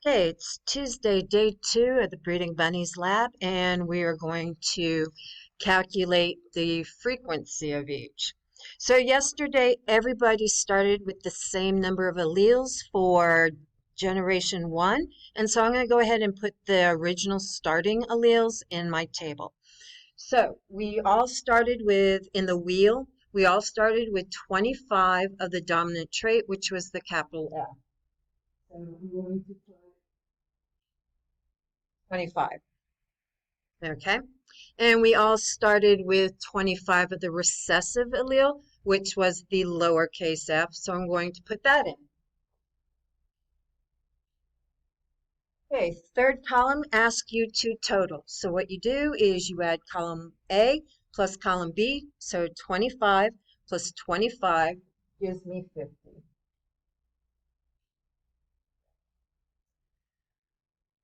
Okay, it's Tuesday, day 2 of the Breeding Bunnies lab, and we are going to calculate the frequency of each. So yesterday, everybody started with the same number of alleles for generation 1, and so I'm going to go ahead and put the original starting alleles in my table. So we all started with, in the wheel, we all started with 25 of the dominant trait, which was the capital F. So I'm going to put 25. Okay. And we all started with 25 of the recessive allele, which was the lowercase f. So I'm going to put that in. Okay, third column asks you to total. So what you do is you add column A plus column B. So 25 plus 25 gives me 50.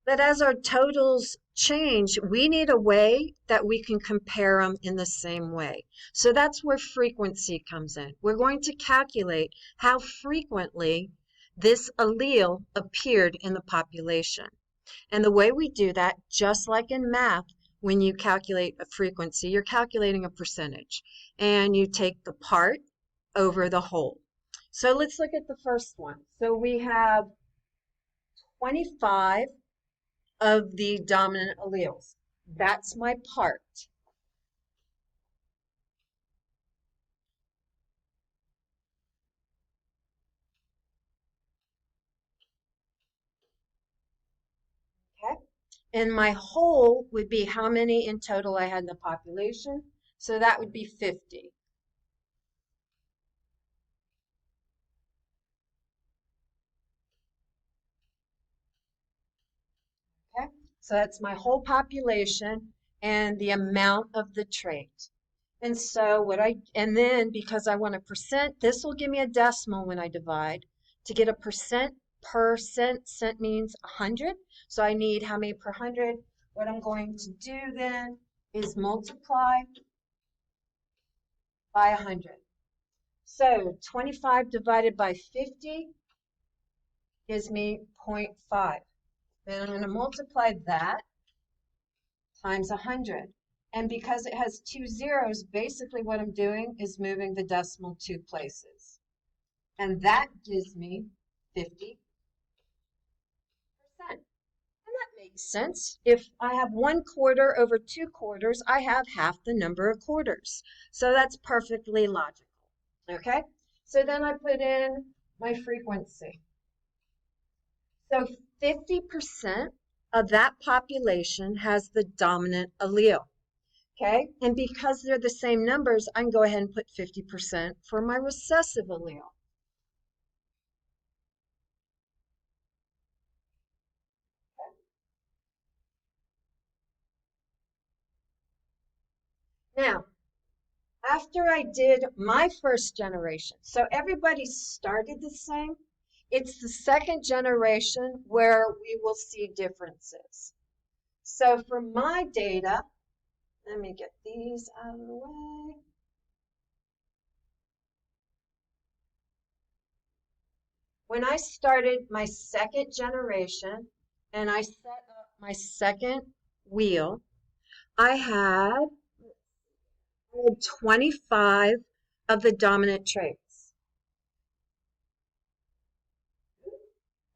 But as our totals change, we need a way that we can compare them in the same way. So that's where frequency comes in. We're going to calculate how frequently this allele appeared in the population. And the way we do that, just like in math, when you calculate a frequency, you're calculating a percentage. And you take the part over the whole. So let's look at the first one. So we have 25 of the dominant alleles. That's my part. Okay. And my whole would be how many in total I had in the population. So that would be 50. Okay. So that's my whole population and the amount of the trait. And so and then because I want a percent, this will give me a decimal when I divide. To get a percent per cent means 100. So I need how many per 100? What I'm going to do then is multiply by 100. So 25 divided by 50 gives me 0.5. Then I'm going to multiply that times 100. And because it has 2 zeros, basically what I'm doing is moving the decimal 2 places. And that gives me 50%. And that makes sense. If I have 1/4 over 2 quarters, I have half the number of quarters. So that's perfectly logical. Okay? So then I put in my frequency. So 50% of that population has the dominant allele. Okay? And because they're the same numbers, I can go ahead and put 50% for my recessive allele. Now, after I did my first generation, so everybody started the same, it's the second generation where we will see differences. So for my data, let me get these out of the way. When I started my second generation and I set up my second wheel, I had 25 of the dominant traits.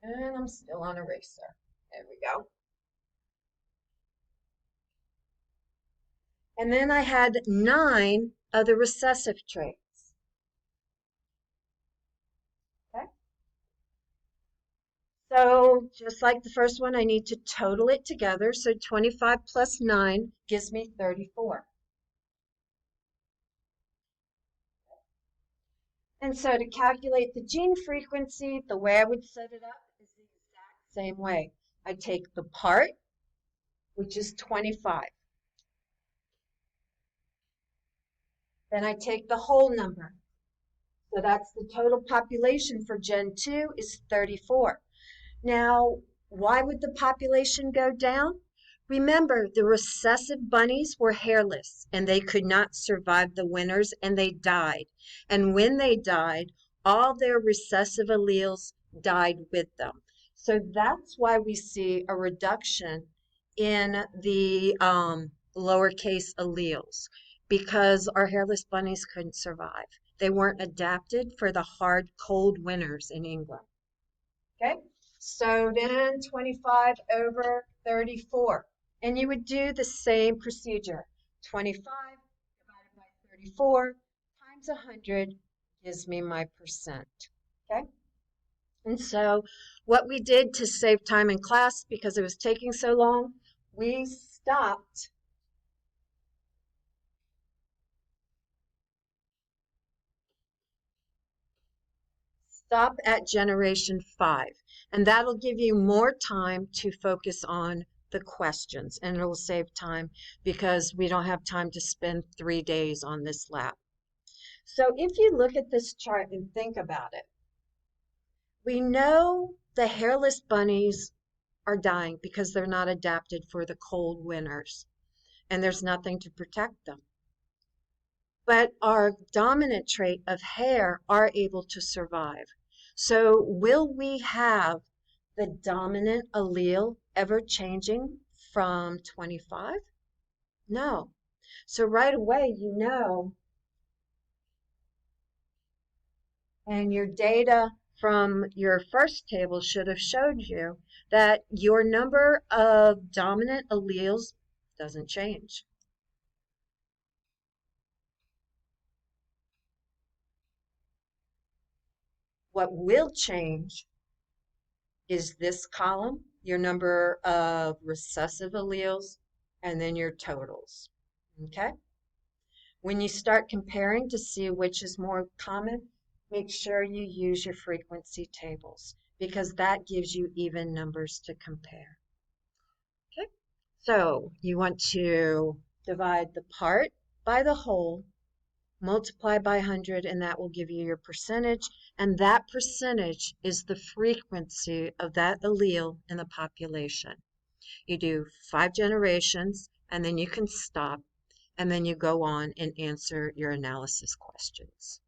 And I'm still on eraser. There we go. And then I had 9 of the recessive traits. Okay. So just like the first one, I need to total it together. So 25 plus 9 gives me 34. And so to calculate the gene frequency, the way I would set it up is the exact same way. I take the part, which is 25. Then I take the whole number. So that's the total population for Gen 2 is 34. Now, why would the population go down? Remember, the recessive bunnies were hairless and they could not survive the winters and they died. And when they died, all their recessive alleles died with them. So that's why we see a reduction in the lowercase alleles because our hairless bunnies couldn't survive. They weren't adapted for the hard, cold winters in England. Okay, so then 25 over 34. And you would do the same procedure. 25 divided by 34 times 100 gives me my percent. Okay, and so what we did to save time in class because it was taking so long, we stop at generation 5, and that'll give you more time to focus on the questions, and it'll save time because we don't have time to spend 3 days on this lab. So if you look at this chart and think about it, we know the hairless bunnies are dying because they're not adapted for the cold winters, and there's nothing to protect them. But our dominant trait of hair are able to survive. So will we have the dominant allele ever changing from 25? No. So right away, you know, and your data from your first table should have showed you that your number of dominant alleles doesn't change. What will change is this column, your number of recessive alleles, and then your totals. Okay? When you start comparing to see which is more common, make sure you use your frequency tables because that gives you even numbers to compare. Okay? So you want to divide the part by the whole, multiply by 100, and that will give you your percentage. And that percentage is the frequency of that allele in the population. You do 5 generations, and then you can stop, and then you go on and answer your analysis questions.